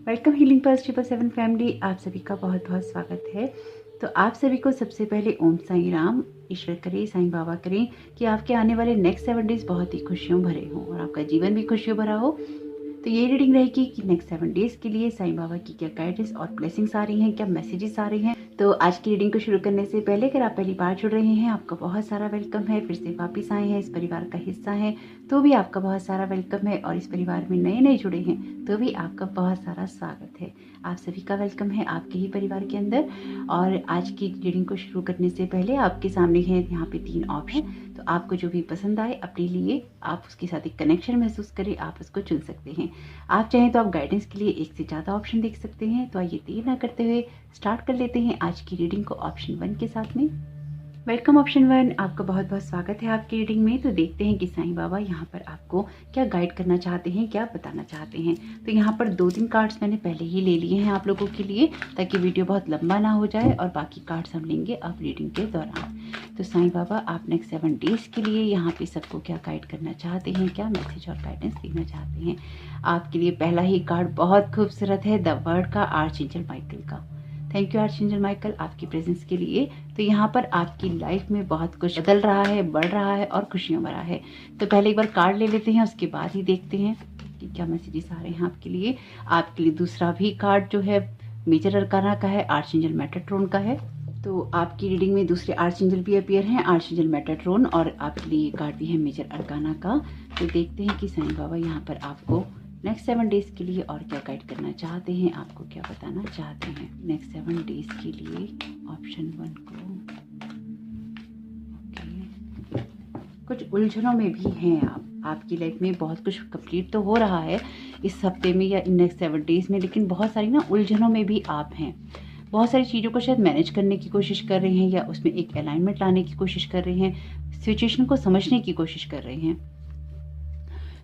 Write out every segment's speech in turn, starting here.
Welcome healing pulse 777 family. आप सभी का बहुत बहुत स्वागत है। तो आप सभी को सबसे पहले ओम साईं राम, ईश्वर करे, साईं बाबा करें कि आपके आने वाले नेक्स्ट 7 डेज बहुत ही खुशियों भरे हों और आपका जीवन भी खुशियों भरा हो। तो ये रीडिंग रहेगी कि नेक्स्ट 7 डेज के लिए साईं बाबा की क्या गाइडेंस और ब्लेसिंग्स आ रही हैं, क्या मैसेजेस आ रहे हैं। तो आज की रीडिंग को शुरू करने से पहले अगर आप पहली बार जुड़ रहे हैं, आपका बहुत सारा वेलकम है। फिर से वापिस आए हैं, इस परिवार का हिस्सा हैं, तो भी आपका बहुत सारा वेलकम है। और इस परिवार में नए नए जुड़े हैं तो भी आपका बहुत सारा स्वागत है। आप सभी का वेलकम है आपके ही परिवार के अंदर। और आज की रीडिंग को शुरू करने से पहले आपके सामने है यहाँ पे 3 ऑप्शन। तो आपको जो भी पसंद आए अपने लिए आप उसके साथ एक कनेक्शन महसूस करें, आप उसको चुन सकते हैं। आप चाहें तो आप गाइडेंस के लिए एक से ज़्यादा ऑप्शन देख सकते हैं। तो आइए देर ना करते हुए स्टार्ट कर लेते हैं आज की रीडिंग को ऑप्शन 1 के साथ में। वेलकम ऑप्शन 1, आपका बहुत बहुत स्वागत है आपकी रीडिंग में। तो देखते हैं कि साईं बाबा यहाँ पर आपको क्या गाइड करना चाहते हैं, क्या बताना चाहते हैं। तो यहाँ पर 2-3 कार्ड्स मैंने पहले ही ले लिए हैं आप लोगों के लिए, ताकि वीडियो बहुत लंबा ना हो जाए, और बाकी कार्ड्स हम लेंगे अब रीडिंग के दौरान। तो साईं बाबा आप नेक्स्ट 7 डेज के लिए यहाँ पे सबको क्या गाइड करना चाहते हैं, क्या मैसेज और गाइडेंस देना चाहते हैं। आपके लिए पहला ही कार्ड बहुत खूबसूरत है, द वर्ड का, आर्चएंजल माइकल का। थैंक यू आर्चएंजल माइकल आपकी प्रेजेंस के लिए। तो यहाँ पर आपकी लाइफ में बहुत कुछ बदल रहा है, बढ़ रहा है और खुशियों भरा है। तो पहले एक बार कार्ड ले लेते हैं, उसके बाद ही देखते हैं कि क्या मैसेजेस आ रहे हैं आपके लिए। आपके लिए दूसरा भी कार्ड जो है मेजर अरकाना का है, आर्चएंजल मेटाट्रॉन का है। तो आपकी रीडिंग में दूसरे आर्चएंजल भी अपीयर हैं, आर्चएंजल मेटाट्रॉन, और आपके लिए कार्ड भी है मेजर अरकाना का। तो देखते हैं कि साईं बाबा यहाँ पर आपको नेक्स्ट 7 डेज के लिए और क्या गाइड करना चाहते हैं, आपको क्या बताना चाहते हैं नेक्स्ट 7 डेज के लिए। ऑप्शन 1 को कुछ उलझनों में भी हैं आप। आपकी लाइफ में बहुत कुछ कंप्लीट तो हो रहा है इस हफ्ते में या इन नेक्स्ट 7 डेज में, लेकिन बहुत सारी ना उलझनों में भी आप हैं। बहुत सारी चीज़ों को शायद मैनेज करने की कोशिश कर रहे हैं, या उसमें एक अलाइनमेंट लाने की कोशिश कर रहे हैं, सिचुएशन को समझने की कोशिश कर रहे हैं।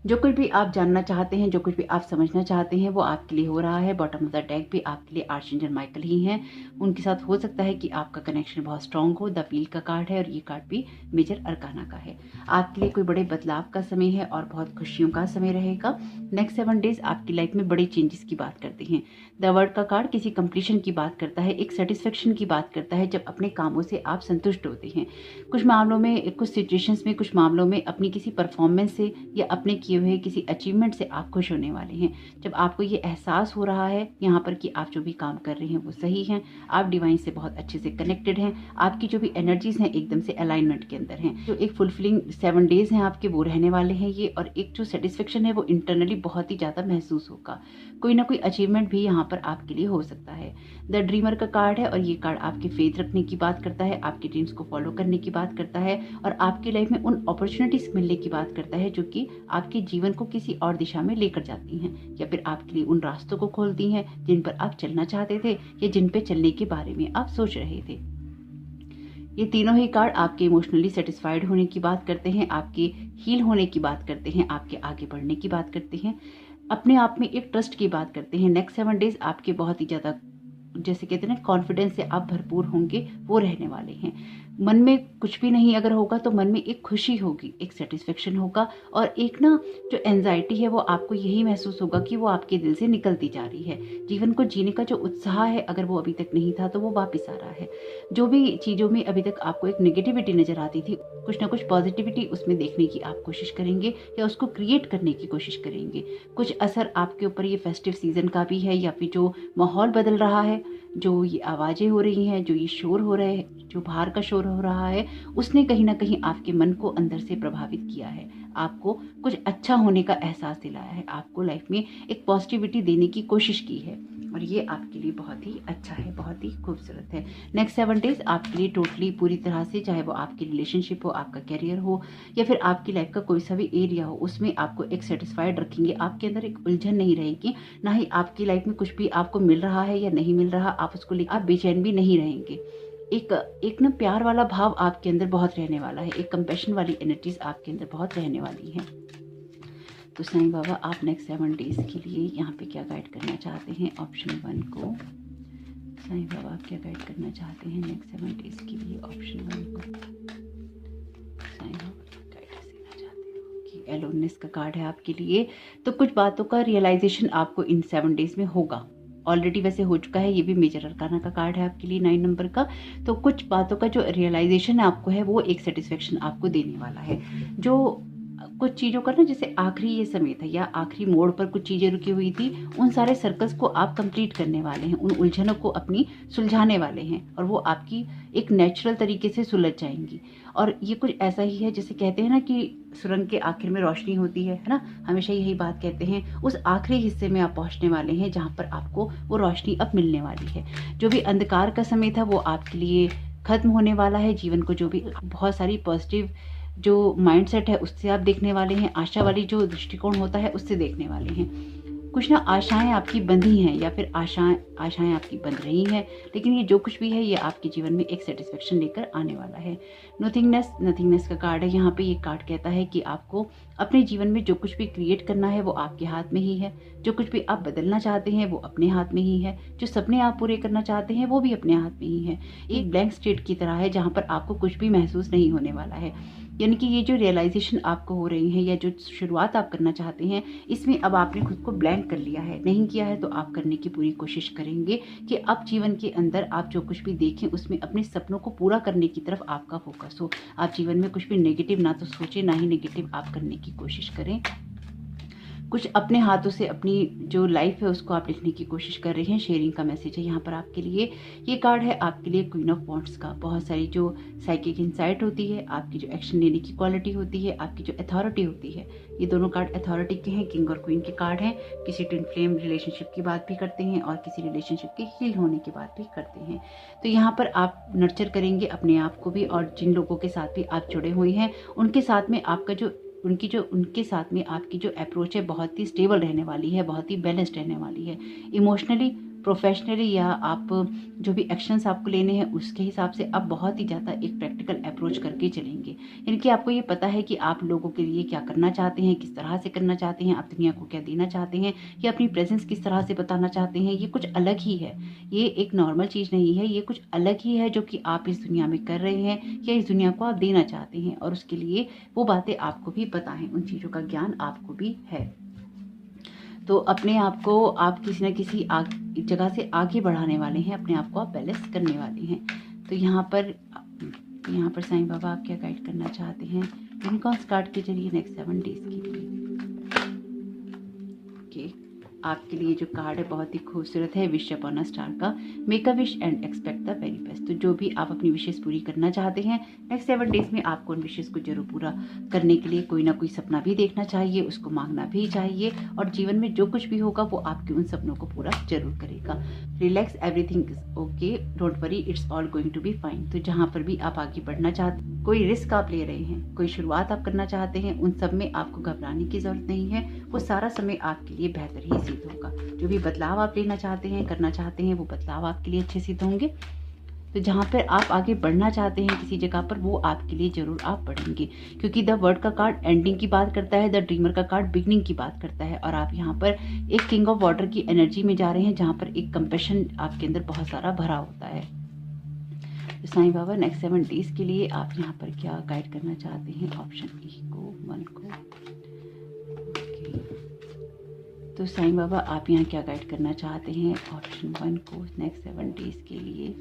जो कुछ भी आप जानना चाहते हैं, जो कुछ भी आप समझना चाहते हैं, वो आपके लिए हो रहा है। बॉटम ऑफ द डेक भी आपके लिए आर्चएंजल माइकल ही हैं। उनके साथ हो सकता है कि आपका कनेक्शन बहुत स्ट्रांग हो। द व्हील का कार्ड है और ये कार्ड भी मेजर अरकाना का है। आपके लिए कोई बड़े बदलाव का समय है और बहुत खुशियों का समय रहेगा। नेक्स्ट 7 डेज आपकी लाइफ में बड़े चेंजेस की बात करते हैं। द वर्ड का कार्ड किसी कंप्लीशन की बात करता है, एक सेटिस्फेक्शन की बात करता है, जब अपने कामों से आप संतुष्ट होते हैं। कुछ मामलों में, कुछ सिचुएशंस में, कुछ मामलों में अपनी किसी परफॉर्मेंस से या अपने किए हुए किसी अचीवमेंट से आप खुश होने वाले हैं। जब आपको ये एहसास हो रहा है यहाँ पर कि आप जो भी काम कर रहे हैं वो सही हैं, आप डिवाइन से बहुत अच्छे से कनेक्टेड हैं, आपकी जो भी एनर्जीज हैं एकदम से अलाइनमेंट के अंदर हैं। जो एक फुलफिलिंग 7 डेज हैं आपके, वो रहने वाले हैं ये। और एक जो सेटिस्फेक्शन है वो इंटरनली बहुत ही ज़्यादा महसूस होगा। कोई ना कोई अचीवमेंट भी यहाँ पर आपके लिए हो सकता है। द ड्रीमर का कार्ड है और ये कार्ड आपके फेथ रखने की बात करता है, आपके ड्रीम्स को फॉलो करने की बात करता है, और आपकी लाइफ में उन अपॉर्चुनिटीज मिलने की बात करता है जो कि आपके जीवन को किसी और दिशा में लेकर जाती हैं, या फिर आपके लिए उन रास्तों को खोलती हैं जिन पर आप चलना चाहते थे या जिन पे चलने के बारे में आप सोच रहे थे। ये तीनों ही कार्ड आपके इमोशनली सेटिस्फाइड होने की बात करते हैं, आपके हील होने की बात करते हैं, आपके आगे बढ़ने की बात करते हैं, अपने आप में एक ट्रस्ट की बात करते हैं। नेक्स्ट 7 डेज आपके बहुत ही ज़्यादा, जैसे कहते हैं ना, कॉन्फिडेंस से आप भरपूर होंगे, वो रहने वाले हैं। मन में कुछ भी नहीं अगर होगा तो मन में एक खुशी होगी, एक सेटिस्फेक्शन होगा, और एक ना जो एंजाइटी है वो आपको यही महसूस होगा कि वो आपके दिल से निकलती जा रही है। जीवन को जीने का जो उत्साह है, अगर वो अभी तक नहीं था तो वो वापस आ रहा है। जो भी चीज़ों में अभी तक आपको एक नेगेटिविटी नज़र आती थी, कुछ ना कुछ पॉजिटिविटी उसमें देखने की आप कोशिश करेंगे या उसको क्रिएट करने की कोशिश करेंगे। कुछ असर आपके ऊपर ये फेस्टिव सीजन का भी है, या फिर जो माहौल बदल रहा है, जो ये आवाज़ें हो रही हैं, जो ये शोर हो रहे हैं, जो बाहर का शोर हो रहा है, उसने कहीं ना कहीं आपके मन को अंदर से प्रभावित किया है। आपको कुछ अच्छा होने का एहसास दिलाया है, आपको लाइफ में एक पॉजिटिविटी देने की कोशिश की है, और ये आपके लिए बहुत ही अच्छा है, बहुत ही खूबसूरत है। नेक्स्ट 7 डेज आपके लिए टोटली पूरी तरह से, चाहे वो आपकी रिलेशनशिप हो, आपका कैरियर हो, या फिर आपकी लाइफ का कोई सा भी एरिया हो, उसमें आपको एक सेटिस्फाइड रखेंगे। आपके अंदर एक उलझन नहीं रहेगी, ना ही आपकी लाइफ में कुछ भी आपको मिल रहा है या नहीं मिल रहा, आप उसको लेकर आप बेचैन भी नहीं रहेंगे। एक ना प्यार वाला भाव आपके अंदर बहुत रहने वाला है, एक कंपैशन वाली एनर्जीज आपके अंदर बहुत रहने वाली हैं। तो साईं बाबा आप नेक्स्ट 7 डेज के लिए यहाँ पे क्या गाइड करना चाहते हैं। ऑप्शन 1 को साईं बाबा आप क्या गाइड करना चाहते हैं नेक्स्ट 7 डेज के लिए। ऑप्शन 1 को साईं बाबा गाइडेंस देना चाहते हो कि एलोननेस का कार्ड है आपके लिए। तो कुछ बातों का रियलाइजेशन आपको इन 7 डेज में होगा, ऑलरेडी वैसे हो चुका है। ये भी मेजर अरकाना का कार्ड है आपके लिए 9 नंबर का। तो कुछ बातों का जो रियलाइजेशन आपको है वो एक सेटिस्फेक्शन आपको देने वाला है। जो कुछ चीज़ों का ना जैसे आखिरी ये समय था या आखिरी मोड़ पर कुछ चीज़ें रुकी हुई थी, उन सारे सर्कल्स को आप कंप्लीट करने वाले हैं, उन उलझनों को अपनी सुलझाने वाले हैं और वो आपकी एक नेचुरल तरीके से सुलझ जाएंगी। और ये कुछ ऐसा ही है जैसे कहते हैं ना कि सुरंग के आखिर में रोशनी होती है ना, हमेशा यही बात कहते हैं। उस आखिरी हिस्से में आप पहुंचने वाले हैं जहाँ पर आपको वो रोशनी अब मिलने वाली है। जो भी अंधकार का समय था वो आपके लिए खत्म होने वाला है। जीवन को जो भी बहुत सारी पॉजिटिव जो माइंडसेट है उससे आप देखने वाले हैं, आशा वाली जो दृष्टिकोण होता है उससे देखने वाले हैं। कुछ ना आशाएं आपकी बंधी हैं या फिर आशाएं आपकी बंध रही हैं, लेकिन ये जो कुछ भी है ये आपके जीवन में एक सेटिस्फेक्शन लेकर आने वाला है। नथिंगनेस का कार्ड है यहाँ पे। ये कार्ड कहता है कि आपको अपने जीवन में जो कुछ भी क्रिएट करना है वो आपके हाथ में ही है। जो कुछ भी आप बदलना चाहते हैं वो अपने हाथ में ही है। जो सपने आप पूरे करना चाहते हैं वो भी अपने हाथ में ही है। एक ब्लैंक स्टेट की तरह है जहाँ पर आपको कुछ भी महसूस नहीं होने वाला है। यानी कि ये जो रियलाइजेशन आपको हो रही है या जो शुरुआत आप करना चाहते हैं, इसमें अब आपने खुद को ब्लैंक कर लिया है। नहीं किया है तो आप करने की पूरी कोशिश करेंगे कि अब जीवन के अंदर आप जो कुछ भी देखें उसमें अपने सपनों को पूरा करने की तरफ आपका फोकस हो। आप जीवन में कुछ भी नेगेटिव ना तो सोचें, ना ही नेगेटिव आप करने की कोशिश करें। कुछ अपने हाथों से अपनी जो लाइफ है उसको आप लिखने की कोशिश कर रहे हैं। शेयरिंग का मैसेज है यहाँ पर आपके लिए। ये कार्ड है आपके लिए क्वीन ऑफ वॉन्ड्स का। बहुत सारी जो साइकिक इंसाइट होती है, आपकी जो एक्शन लेने की क्वालिटी होती है, आपकी जो अथॉरिटी होती है, ये दोनों कार्ड अथॉरिटी के हैं, किंग और क्वीन के कार्ड हैं। किसी ट्विन फ्लेम रिलेशनशिप की बात भी करते हैं और किसी रिलेशनशिप के हील होने की बात भी करते हैं। तो यहाँ पर आप नर्चर करेंगे अपने आप को भी, और जिन लोगों के साथ भी आप जुड़े हुए हैं उनके साथ में आपका जो उनके साथ में आपकी जो अप्रोच है बहुत ही स्टेबल रहने वाली है, बहुत ही बैलेंस्ड रहने वाली है। इमोशनली, प्रोफेशनली या आप जो भी एक्शंस आपको लेने हैं उसके हिसाब से आप बहुत ही ज़्यादा एक प्रैक्टिकल अप्रोच करके चलेंगे। यानी कि आपको ये पता है कि आप लोगों के लिए क्या करना चाहते हैं, किस तरह से करना चाहते हैं, आप दुनिया को क्या देना चाहते हैं, या अपनी प्रेजेंस किस तरह से बताना चाहते हैं। ये कुछ अलग ही है, ये एक नॉर्मल चीज़ नहीं है, ये कुछ अलग ही है जो कि आप इस दुनिया में कर रहे हैं या इस दुनिया को आप देना चाहते हैं। और उसके लिए वो बातें आपको भी पता है, उन चीज़ों का ज्ञान आपको भी है। तो अपने आप को आप किसी न किसी जगह से आगे बढ़ाने वाले हैं, अपने आप को आप बैलेंस करने वाले हैं। तो यहाँ पर साईं बाबा आप क्या गाइड करना चाहते हैं यूनिकॉर्न्स कार्ड के जरिए नेक्स्ट 7 डेज के लिए। ओके, आपके लिए जो कार्ड है बहुत ही खूबसूरत है, विश अपॉन अ स्टार का। Make a wish and expect the very best. तो जो भी आप अपनी विशेष पूरी करना चाहते हैं नेक्स्ट 7 डेज में आपको उन विशेष को जरूर पूरा करने के लिए कोई ना कोई सपना भी देखना चाहिए, उसको मांगना भी चाहिए, और जीवन में जो कुछ भी होगा वो आपके उन सपनों को पूरा जरूर करेगा। Relax, everything is okay, don't worry, it's all going to be fine. तो जहाँ पर भी आप आगे बढ़ना चाहते, कोई रिस्क आप ले रहे हैं, कोई शुरुआत आप करना चाहते हैं, उन सब में आपको घबराने की जरूरत नहीं है। वो सारा समय आपके लिए बेहतर ही सिद्ध होगा। जो भी बदलाव आप लेना चाहते हैं, करना चाहते हैं, वो बदलाव आपके लिए अच्छे सिद्ध होंगे। तो जहाँ पर आप आगे बढ़ना चाहते हैं किसी जगह पर, वो आपके लिए जरूर आप बढ़ेंगे, क्योंकि द वर्ड का कार्ड एंडिंग की बात करता है, द ड्रीमर का कार्ड बिगनिंग की बात करता है। और आप यहाँ पर एक किंग ऑफ वाटर की एनर्जी में जा रहे हैं जहाँ पर एक कंपैशन आपके अंदर बहुत सारा भरा होता है। तो साईं बाबा नेक्स्ट 7 डेज के लिए आप यहाँ पर क्या गाइड करना चाहते हैं? ऑप्शन ए को, 1 को। तो साईं बाबा आप यहाँ क्या गाइड करना चाहते हैं? ऑप्शन 1 को नेक्स्ट 7 डेज के लिए।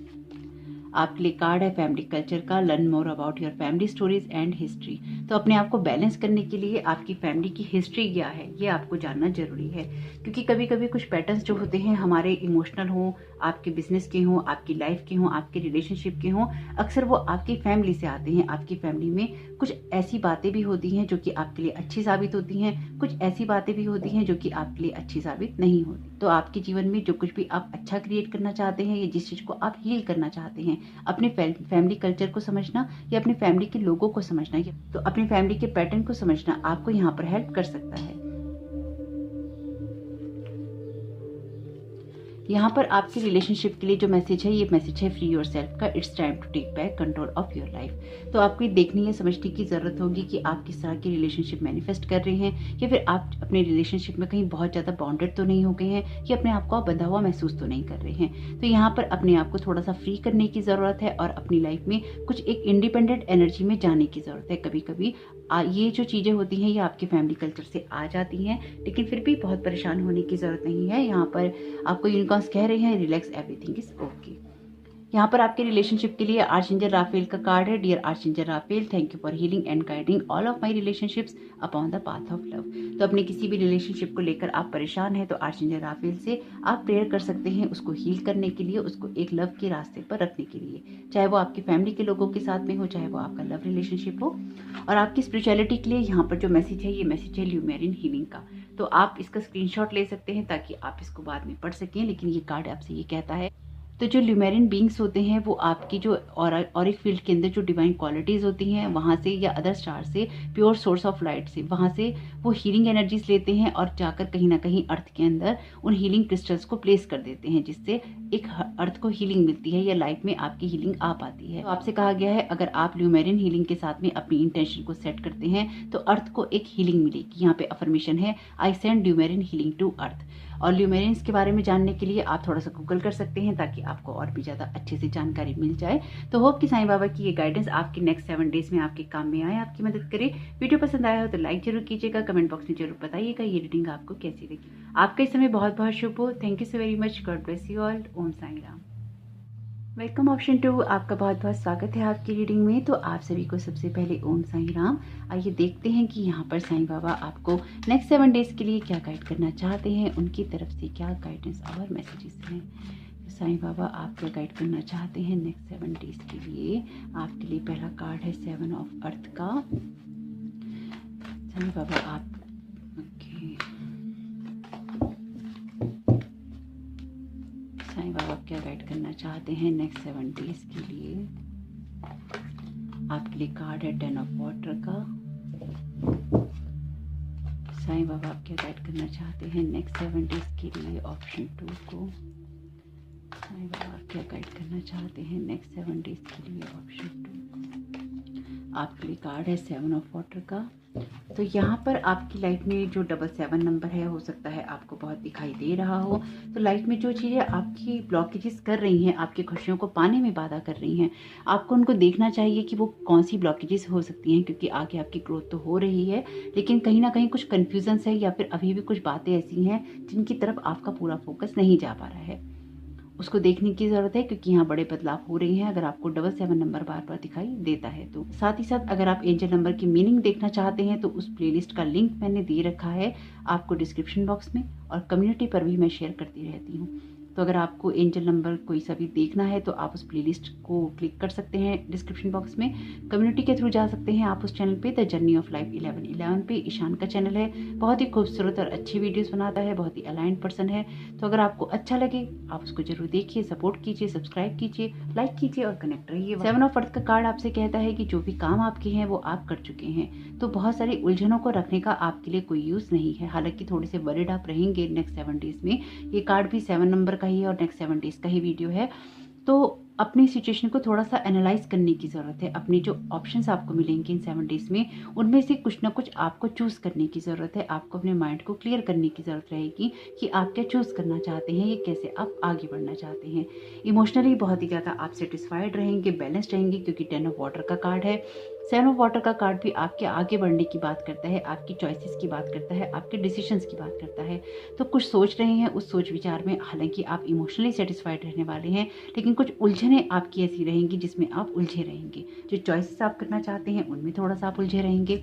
आपके लिए कार्ड है फैमिली कल्चर का, learn more about your family stories and history. तो अपने आप को बैलेंस करने के लिए आपकी फैमिली की हिस्ट्री क्या है ये आपको जानना जरूरी है, क्योंकि कभी कभी कुछ पैटर्न्स जो होते हैं हमारे इमोशनल हो, आपके बिजनेस के हों, आपकी लाइफ के हों, आपके रिलेशनशिप के हों, अक्सर वो आपकी फैमिली से आते हैं। आपकी फैमिली में कुछ ऐसी बातें भी होती हैं जो कि आपके लिए अच्छी साबित होती हैं, कुछ ऐसी बातें भी होती हैं जो कि आपके लिए अच्छी साबित नहीं होती। तो आपके जीवन में जो कुछ भी आप अच्छा क्रिएट करना चाहते हैं या जिस चीज़ को आप हील करना चाहते हैं, अपने फैमिली कल्चर को समझना या अपने फैमिली के लोगों को समझना, तो अपनी फैमिली के पैटर्न को समझना आपको यहाँ पर हेल्प कर सकता है। यहाँ पर आपके रिलेशनशिप के लिए जो मैसेज है, ये मैसेज है फ्री योर सेल्फ का। It's time to take back control of your life. तो आपको देखने या समझने की जरूरत होगी कि आप किस तरह की रिलेशनशिप मैनिफेस्ट कर रहे हैं, या फिर आप अपने रिलेशनशिप में कहीं बहुत ज़्यादा बॉन्डेड तो नहीं हो गए हैं, कि अपने आप को आप बंधा हुआ महसूस तो नहीं कर रहे हैं। तो यहाँ पर अपने आप को थोड़ा सा फ्री करने की ज़रूरत है और अपनी लाइफ में कुछ एक इंडिपेंडेंट एनर्जी में जाने की ज़रूरत है। कभी कभी ये जो चीज़ें होती हैं ये आपके फैमिली कल्चर से आ जाती हैं, लेकिन फिर भी बहुत परेशान होने की ज़रूरत नहीं है। यहाँ पर आपको यूनिकॉर्न्स कह रहे हैं रिलैक्स, एवरीथिंग इज ओके। यहाँ पर आपके रिलेशनशिप के लिए आर्चएंजल राफेल का कार्ड है। Dear archangel Raphael, thank you for healing and guiding all of my relationships upon the path of love. तो अपने किसी भी रिलेशनशिप को लेकर आप परेशान हैं तो आर्चएंजल राफेल से आप प्रेयर कर सकते हैं उसको हील करने के लिए, उसको एक लव के रास्ते पर रखने के लिए, चाहे वो आपकी फैमिली के लोगों के साथ में हो, चाहे वो आपका लव रिलेशनशिप हो। और आपकी स्पिरिचुअलिटी के लिए यहाँ पर जो मैसेज है, ये मैसेज है ल्यूमेरिन हीलिंग का। तो आप इसका स्क्रीनशॉट ले सकते हैं ताकि आप इसको बाद में पढ़ सकें। लेकिन ये कार्ड आपसे ये कहता है, तो जो ल्यूमेरिन बींग्स होते हैं वो आपकी जो ऑरिक फील्ड के अंदर जो डिवाइन क्वालिटीज़ होती हैं वहाँ से या अदर स्टार से, प्योर सोर्स ऑफ लाइट से, वहाँ से वो हीलिंग एनर्जीज लेते हैं और जाकर कहीं ना कहीं अर्थ के अंदर उन हीलिंग क्रिस्टल्स को प्लेस कर देते हैं, जिससे एक अर्थ को हीलिंग मिलती है या लाइफ में आपकी हीलिंग आ पाती है। तो आपसे कहा गया है अगर आप ल्यूमेरिन हीलिंग के साथ में अपनी इंटेंशन को सेट करते हैं तो अर्थ को एक हीलिंग मिलेगी। यहाँ पे अफर्मेशन है, I send Lemurian healing to earth. और ल्यूमेरिन्स के बारे में जानने के लिए आप थोड़ा सा गूगल कर सकते हैं ताकि आपको और भी ज़्यादा अच्छे से जानकारी मिल जाए। तो होप कि साईं बाबा की ये गाइडेंस आपके नेक्स्ट 7 डेज में आपके काम में आए, आपकी मदद करे। वीडियो पसंद आया हो तो लाइक जरूर कीजिएगा, कमेंट बॉक्स में जरूर बताइएगा ये रीडिंग आपको कैसी लगी। आपका इस समय बहुत बहुत शुभ हो। Thank you so very much. God bless you all. Om Sai Ram. Welcome option 2, आपका बहुत बहुत स्वागत है आपकी रीडिंग में। तो आप सभी को सबसे पहले ओम साईं राम। आइए देखते हैं कि यहाँ पर साईं बाबा आपको नेक्स्ट 7 डेज के लिए क्या गाइड करना चाहते हैं, उनकी तरफ से क्या गाइडेंस और मैसेजेस हैं। तो साईं बाबा आप क्या गाइड करना चाहते हैं नेक्स्ट 7 डेज के लिए। आपके लिए पहला कार्ड है 7 ऑफ अर्थ का। साईं बाबा आप साईं बाबा क्या गाइड करना चाहते हैं नेक्स्ट 7 डेज के लिए। आपके लिए कार्ड है 10 ऑफ वाटर का। साईं बाबा आप क्या गाइड करना चाहते हैं नेक्स्ट 7 डेज के लिए ऑप्शन 2 को। साईं बाबा आप क्या गाइड करना चाहते हैं नेक्स्ट 7 डेज के लिए ऑप्शन 2 को। आपके लिए कार्ड है 7 ऑफ वाटर का। तो यहाँ पर आपकी लाइफ में जो 777 नंबर है, हो सकता है आपको बहुत दिखाई दे रहा हो। तो लाइफ में जो चीज़ें आपकी ब्लॉकेजेस कर रही हैं, आपकी खुशियों को पाने में बाधा कर रही हैं, आपको उनको देखना चाहिए कि वो कौन सी ब्लॉकेजेस हो सकती हैं, क्योंकि आगे आपकी ग्रोथ तो हो रही है लेकिन कहीं ना कहीं कुछ कन्फ्यूजन्स है या फिर अभी भी कुछ बातें ऐसी हैं जिनकी तरफ आपका पूरा फोकस नहीं जा पा रहा है। उसको देखने की ज़रूरत है क्योंकि यहाँ बड़े बदलाव हो रहे हैं। अगर आपको 77 नंबर बार बार दिखाई देता है तो साथ ही साथ अगर आप एंजल नंबर की मीनिंग देखना चाहते हैं तो उस प्लेलिस्ट का लिंक मैंने दे रखा है आपको डिस्क्रिप्शन बॉक्स में, और कम्युनिटी पर भी मैं शेयर करती रहती हूँ। तो अगर आपको एंजल नंबर कोई सा भी देखना है तो आप उस प्लेलिस्ट को क्लिक कर सकते हैं डिस्क्रिप्शन बॉक्स में, कम्युनिटी के थ्रू जा सकते हैं आप उस चैनल पे। द जर्नी ऑफ लाइफ 1111 पे ईशान का चैनल है, बहुत ही खूबसूरत और अच्छी वीडियोस बनाता है, बहुत ही अलाइंड पर्सन है। तो अगर आपको अच्छा लगे आप उसको जरूर देखिए, सपोर्ट कीजिए, सब्सक्राइब कीजिए, लाइक कीजिए और कनेक्ट रहिए। 7 ऑफ अर्थ का कार्ड आपसे कहता है कि जो भी काम आपके हैं वो आप कर चुके हैं, तो बहुत सारी उलझनों को रखने का आपके लिए कोई यूज़ नहीं है। हालांकि थोड़े से वरिड आप रहेंगे नेक्स्ट 7 डेज में। ये कार्ड भी 7 नंबर का ही है और नेक्स्ट 7 डेज का ही वीडियो है। तो अपनी सिचुएशन को थोड़ा सा एनालाइज करने की ज़रूरत है। अपनी जो ऑप्शंस आपको मिलेंगे इन 7 डेज में, उनमें से कुछ ना कुछ आपको चूज़ करने की ज़रूरत है। आपको अपने माइंड को क्लियर करने की ज़रूरत रहेगी कि आप क्या चूज़ करना चाहते हैं, ये कैसे आप आगे बढ़ना चाहते हैं। इमोशनली बहुत ही ज़्यादा आप सेटिस्फाइड रहेंगे, बैलेंस्ड रहेंगे, क्योंकि 10 ऑफ वाटर का कार्ड है। 7 ऑफ वाटर का कार्ड भी आपके आगे बढ़ने की बात करता है, आपकी चॉइसेस की बात करता है, आपके डिसीजंस की बात करता है। तो कुछ सोच रहे हैं, उस सोच विचार में हालांकि आप इमोशनली सेटिस्फाइड रहने वाले हैं, लेकिन कुछ उलझनें आपकी ऐसी रहेंगी जिसमें आप उलझे रहेंगे। जो चॉइसेस आप करना चाहते हैं उनमें थोड़ा सा आप उलझे रहेंगे।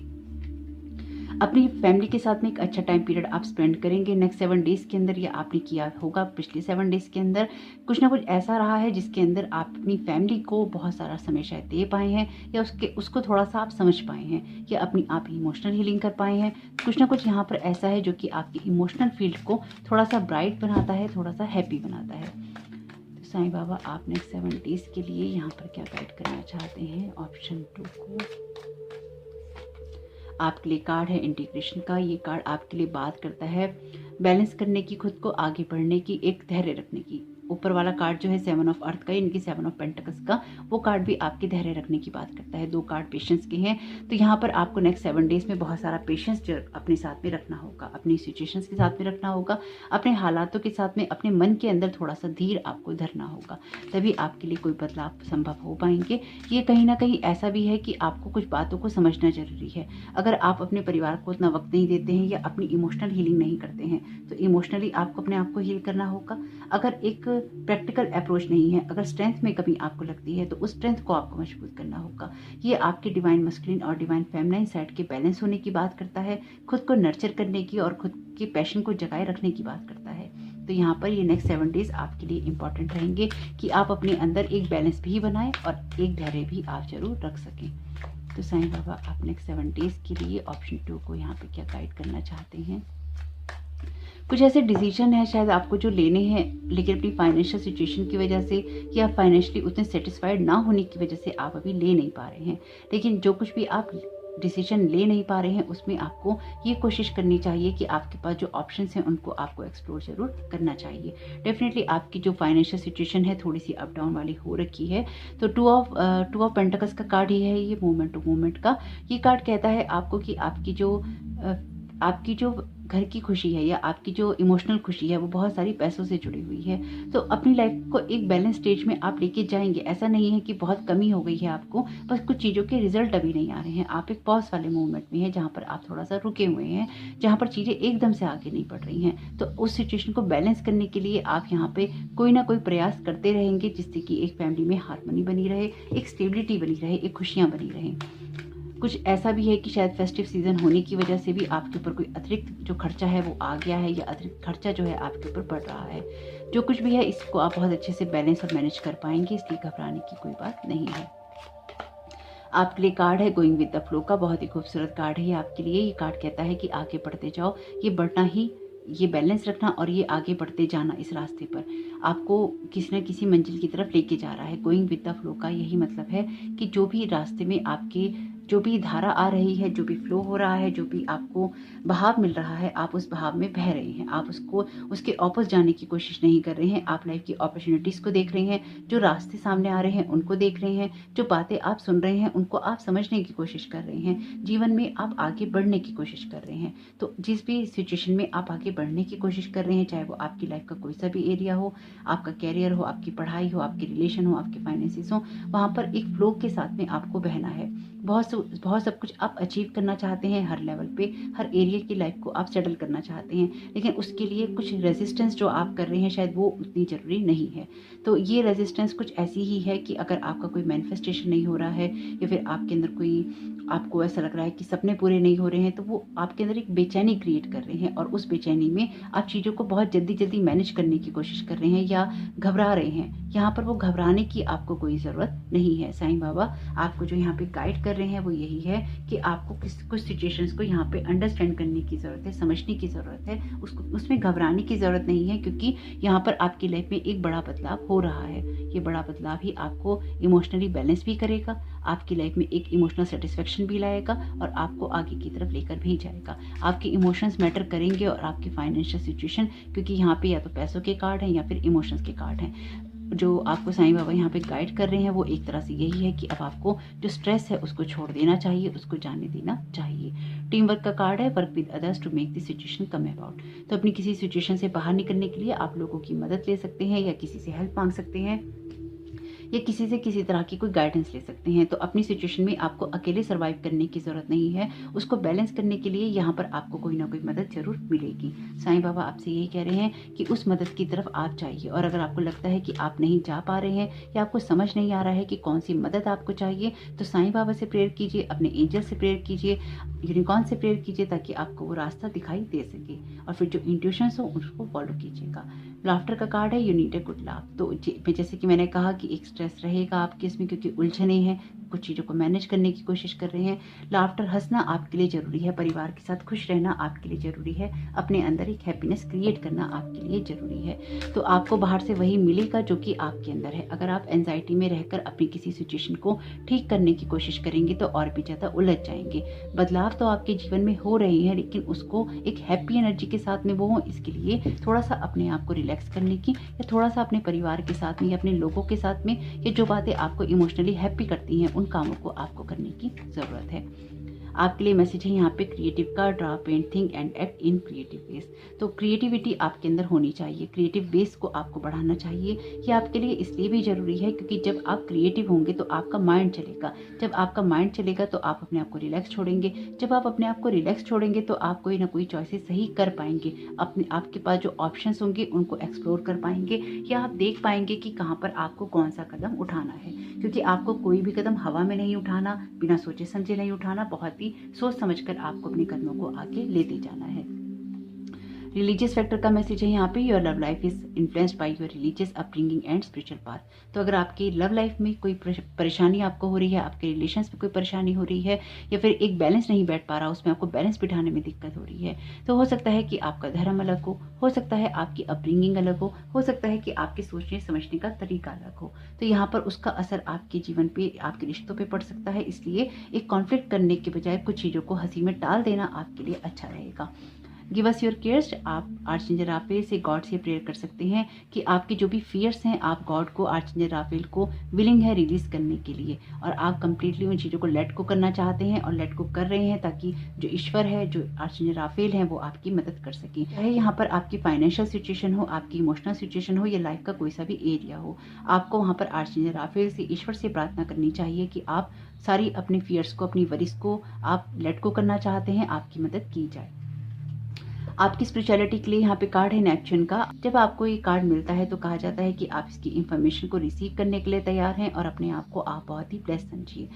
अपनी फैमिली के साथ में एक अच्छा टाइम पीरियड आप स्पेंड करेंगे नेक्स्ट 7 डेज के अंदर, या आपने किया होगा पिछले 7 डेज के अंदर। कुछ ना कुछ ऐसा रहा है जिसके अंदर आप अपनी फैमिली को बहुत सारा समय शायद दे पाए हैं, या उसको थोड़ा सा आप समझ पाए हैं, या अपनी आप इमोशनल हीलिंग कर पाए हैं। कुछ ना कुछ यहाँ पर ऐसा है जो कि आपकी इमोशनल फील्ड को थोड़ा सा ब्राइट बनाता है, थोड़ा सा हैप्पी बनाता है। तो साईं बाबा आप नेक्स्ट 7 डेज के लिए यहाँ पर क्या गाइड करना चाहते हैं ऑप्शन 2 को। आपके लिए कार्ड है इंटीग्रेशन का। ये कार्ड आपके लिए बात करता है बैलेंस करने की, खुद को आगे बढ़ने की, एक धैर्य रखने की। ऊपर वाला कार्ड जो है 7 ऑफ अर्थ का, इनकी 7 ऑफ पेंटिकल्स का, वो कार्ड भी आपके धैर्य रखने की बात करता है। 2 कार्ड पेशेंस के हैं। तो यहाँ पर आपको नेक्स्ट 7 डेज में बहुत सारा पेशेंस जो अपने साथ में रखना होगा, अपनी सिचुएशंस के साथ में रखना होगा, अपने हालातों के साथ में अपने मन के अंदर थोड़ा सा धीर आपको धरना होगा, तभी आपके लिए कोई बदलाव संभव हो पाएंगे। ये कहीं ना कहीं ऐसा भी है कि आपको कुछ बातों को समझना जरूरी है। अगर आप अपने परिवार को उतना वक्त नहीं देते हैं या अपनी इमोशनल हीलिंग नहीं करते हैं, तो इमोशनली आपको अपने आप को हील करना होगा। अगर एक प्रैक्टिकल अप्रोच नहीं है, अगर स्ट्रेंथ में कभी आपको लगती है, तो उस स्ट्रेंथ को आपको मजबूत करना होगा। ये आपके डिवाइन मस्कुलिन और डिवाइन फेमिनाइन साइड के बैलेंस होने की बात करता है, खुद को नर्चर करने की और खुद के पैशन को जगाए रखने की बात करता है। तो यहाँ पर ये नेक्स्ट 7 डेज आपके लिए इंपॉर्टेंट रहेंगे कि आप अपने अंदर एक बैलेंस भी बनाएं और एक धैर्य भी आप जरूर रख सकें। तो साईं बाबा आप नेक्स्ट 7 डेज के लिए ऑप्शन 2 को यहाँ पे क्या गाइड करना चाहते हैं? कुछ ऐसे डिसीजन है शायद आपको जो लेने हैं, लेकिन अपनी फाइनेंशियल सिचुएशन की वजह से या फाइनेंशियली उतने सेटिस्फाइड ना होने की वजह से आप अभी ले नहीं पा रहे हैं। लेकिन जो कुछ भी आप डिसीजन ले नहीं पा रहे हैं, उसमें आपको ये कोशिश करनी चाहिए कि आपके पास जो ऑप्शंस हैं उनको आपको एक्सप्लोर जरूर करना चाहिए। डेफिनेटली आपकी जो फाइनेंशियल सिचुएशन है थोड़ी सी अप डाउन वाली हो रखी है। तो टू ऑफ पेंटिकल्स का कार्ड ही है ये, मोमेंट टू मोमेंट का। ये कार्ड कहता है आपको कि आपकी जो घर की खुशी है या आपकी जो इमोशनल खुशी है वो बहुत सारी पैसों से जुड़ी हुई है। तो अपनी लाइफ को एक बैलेंस स्टेज में आप लेके जाएंगे। ऐसा नहीं है कि बहुत कमी हो गई है आपको, बस कुछ चीज़ों के रिजल्ट अभी नहीं आ रहे हैं। आप एक पॉज वाले मूवमेंट में हैं जहाँ पर आप थोड़ा सा रुके हुए हैं, जहाँ पर चीज़ें एकदम से आगे नहीं बढ़ रही हैं। तो उस सिचुएशन को बैलेंस करने के लिए आप यहाँ पे कोई ना कोई प्रयास करते रहेंगे, जिससे कि एक फैमिली में हार्मनी बनी रहे, एक स्टेबिलिटी बनी रहे, एक खुशियाँ बनी रहें। कुछ ऐसा भी है कि शायद फेस्टिव सीजन होने की वजह से भी आपके ऊपर कोई अतिरिक्त जो खर्चा है वो आ गया है, या अतिरिक्त खर्चा जो है आपके ऊपर बढ़ रहा है। जो कुछ भी है इसको आप बहुत अच्छे से बैलेंस और मैनेज कर पाएंगे, इसलिए घबराने की कोई बात नहीं है। आपके लिए कार्ड है गोइंग विद द फ्लो का, बहुत ही खूबसूरत कार्ड है ये आपके लिए। ये कार्ड कहता है कि आगे बढ़ते जाओ, ये बढ़ना ही, ये बैलेंस रखना और ये आगे बढ़ते जाना इस रास्ते पर आपको किसी न किसी मंजिल की तरफ लेके जा रहा है। गोइंग विद द फ्लो का यही मतलब है कि जो भी रास्ते में आपके जो भी धारा आ रही है, जो भी फ्लो हो रहा है, जो भी आपको बहाव मिल रहा है, आप उस बहाव में बह रहे हैं। आप उसके ऑपोजिट जाने की कोशिश नहीं कर रहे हैं। आप लाइफ की अपॉर्चुनिटीज़ को देख रहे हैं, जो रास्ते सामने आ रहे हैं उनको देख रहे हैं, जो बातें आप सुन रहे हैं उनको आप समझने की कोशिश कर रहे हैं। जीवन में आप आगे बढ़ने की कोशिश कर रहे हैं। तो जिस भी सिचुएशन में आप आगे बढ़ने की कोशिश कर रहे हैं, चाहे वो आपकी लाइफ का कोई सा भी एरिया हो, आपका कैरियर हो, आपकी पढ़ाई हो, आपके रिलेशन हो, आपके फाइनेंसिस हो, वहाँ पर एक फ्लो के साथ में आपको बहना है। बहुत सब कुछ आप अचीव करना चाहते हैं, हर लेवल पे, हर एरिया की लाइफ को आप सेटल करना चाहते हैं, लेकिन उसके लिए कुछ रेजिस्टेंस जो आप कर रहे हैं शायद वो उतनी ज़रूरी नहीं है। तो ये रेजिस्टेंस कुछ ऐसी ही है कि अगर आपका कोई मैनिफेस्टेशन नहीं हो रहा है, या फिर आपके अंदर आपको ऐसा लग रहा है कि सपने पूरे नहीं हो रहे हैं, तो वो आपके अंदर एक बेचैनी क्रिएट कर रहे हैं, और उस बेचैनी में आप चीज़ों को बहुत जल्दी मैनेज करने की कोशिश कर रहे हैं या घबरा रहे हैं। यहाँ पर वो घबराने की आपको कोई ज़रूरत नहीं है। साईं बाबा आपको जो यहाँ पे गाइड कर रहे हैं वो यही है कि आपको कुछ सिचुएशंस को यहाँ पे अंडरस्टैंड करने की ज़रूरत है, समझने की ज़रूरत है, उसमें घबराने की ज़रूरत नहीं है, क्योंकि यहाँ पर आपकी लाइफ में एक बड़ा बदलाव हो रहा है। ये बड़ा बदलाव ही आपको इमोशनली बैलेंस भी करेगा, आपकी लाइफ में एक इमोशनल सेटिस्फेक्शन भी लाएगा और आपको आगे की तरफ लेकर भी जाएगा। आपके इमोशंस मैटर करेंगे और आपकी फाइनेंशियल सिचुएशन, क्योंकि यहाँ पे या तो पैसों के कार्ड हैं या फिर इमोशंस के कार्ड हैं। जो आपको साईं बाबा यहाँ पे गाइड कर रहे हैं वो एक तरह से यही है कि अब आपको जो स्ट्रेस है उसको छोड़ देना चाहिए, उसको जाने देना चाहिए। टीम वर्क का कार्ड है, work with others to make the situation come about. तो अपनी किसी सिचुएशन से बाहर निकलने के लिए आप लोगों की मदद ले सकते हैं, या किसी से हेल्प मांग सकते हैं, या किसी से किसी तरह की कोई गाइडेंस ले सकते हैं। तो अपनी सिचुएशन में आपको अकेले सर्वाइव करने की ज़रूरत नहीं है, उसको बैलेंस करने के लिए यहाँ पर आपको कोई ना कोई मदद जरूर मिलेगी। साईं बाबा आपसे यही कह रहे हैं कि उस मदद की तरफ आप जाइए, और अगर आपको लगता है कि आप नहीं जा पा रहे हैं या आपको समझ नहीं आ रहा है कि कौन सी मदद आपको चाहिए, तो साईं बाबा से प्रेयर कीजिए, अपने एंजल से प्रेयर कीजिए, यूनिकॉर्न से प्रेयर कीजिए, ताकि आपको वो रास्ता दिखाई दे सके। और फिर जो इंट्यूशंस हो उसको फॉलो कीजिएगा। लाफ्टर का कार्ड है, you need a good laugh. तो जैसे कि मैंने कहा कि एक स्ट्रेस रहेगा आपके इसमें, क्योंकि उलझने हैं, कुछ चीज़ों को मैनेज करने की कोशिश कर रहे हैं। लाफ्टर, हंसना आपके लिए ज़रूरी है, परिवार के साथ खुश रहना आपके लिए ज़रूरी है, अपने अंदर एक हैप्पीनेस क्रिएट करना आपके लिए ज़रूरी है। तो आपको बाहर से वही मिलेगा जो कि आपके अंदर है। अगर आप एंजाइटी में रहकर अपनी किसी सिचुएशन को ठीक करने की कोशिश करेंगे तो और भी ज़्यादा उलझ जाएंगे। बदलाव तो आपके जीवन में हो रहे हैं, लेकिन उसको एक हैप्पी एनर्जी के साथ में वो हो, इसके लिए थोड़ा सा अपने आप को रिलैक्स करने की, या थोड़ा सा अपने परिवार के साथ में या अपने लोगों के साथ में, या जो बातें आपको इमोशनली हैप्पी करती हैं उन कामों को आपको करने की ज़रूरत है। आपके लिए मैसेज है यहाँ पे क्रिएटिव का, draw, paint, think and act in creative ways. तो क्रिएटिविटी आपके अंदर होनी चाहिए, क्रिएटिव बेस को आपको बढ़ाना चाहिए। ये आपके लिए इसलिए भी ज़रूरी है क्योंकि जब आप क्रिएटिव होंगे तो आपका माइंड चलेगा। जब आपका माइंड चलेगा तो आप अपने आप को रिलैक्स छोड़ेंगे। जब आप अपने आप को रिलैक्स छोड़ेंगे तो आप कोई ना कोई चॉइसेस सही कर पाएंगे। अपने आपके पास जो ऑप्शंस होंगे उनको एक्सप्लोर कर पाएंगे, या आप देख पाएंगे कि कहाँ पर आपको कौन सा कदम उठाना है। क्योंकि आपको कोई भी कदम हवा में नहीं उठाना, बिना सोचे समझे नहीं उठाना, बहुत ही सोच समझकर आपको अपने कदमों को आगे लेते जाना है। रिलीजियस फैक्टर का मैसेज है यहाँ पे, your love life is influenced by your religious upbringing and spiritual path. तो अगर आपकी लव लाइफ में कोई परेशानी आपको हो रही है, आपके रिलेशंस में कोई परेशानी हो रही है, या फिर एक बैलेंस नहीं बैठ पा रहा, उसमें आपको बैलेंस बिठाने में दिक्कत हो रही है, तो हो सकता है कि आपका धर्म अलग हो सकता है आपकी अपब्रिंगिंग अलग हो सकता है कि आपके सोचने समझने का तरीका अलग हो। तो यहाँ पर उसका असर आपके जीवन पे, आपके रिश्तों पे पड़ सकता है। इसलिए एक कॉन्फ्लिक्ट करने के बजाय कुछ चीज़ों को हंसी में टाल देना आपके लिए अच्छा रहेगा। गिव अस योर केयर्स, आप आर्चएंजल राफेल से गॉड से प्रेयर कर सकते हैं कि आपके जो भी फियर्स हैं आप गॉड को, आर्चएंजल राफेल को विलिंग है रिलीज करने के लिए, और आप कंप्लीटली उन चीज़ों को लेट को करना चाहते हैं और लेट को कर रहे हैं, ताकि जो ईश्वर है, जो आर्चएंजल राफेल है, वो आपकी मदद कर सके। चाहे यहाँ पर आपकी फाइनेंशियल सिचुएशन हो, आपकी इमोशनल सिचुएशन हो, या लाइफ का कोई सा भी एरिया हो, आपको वहाँ पर आर्चएंजल राफेल से, ईश्वर से प्रार्थना करनी चाहिए कि आप सारी अपने फियर्स को, अपनी वरीज को आप लेट को करना चाहते हैं, आपकी मदद की जाए। आपकी स्पिरिचुअलिटी के लिए यहाँ पे कार्ड है नेपच्यून का। जब आपको ये कार्ड मिलता है तो कहा जाता है कि आप इसकी इन्फॉर्मेशन को रिसीव करने के लिए तैयार हैं और अपने आप को आप बहुत ही ब्लेस्ड समझिए।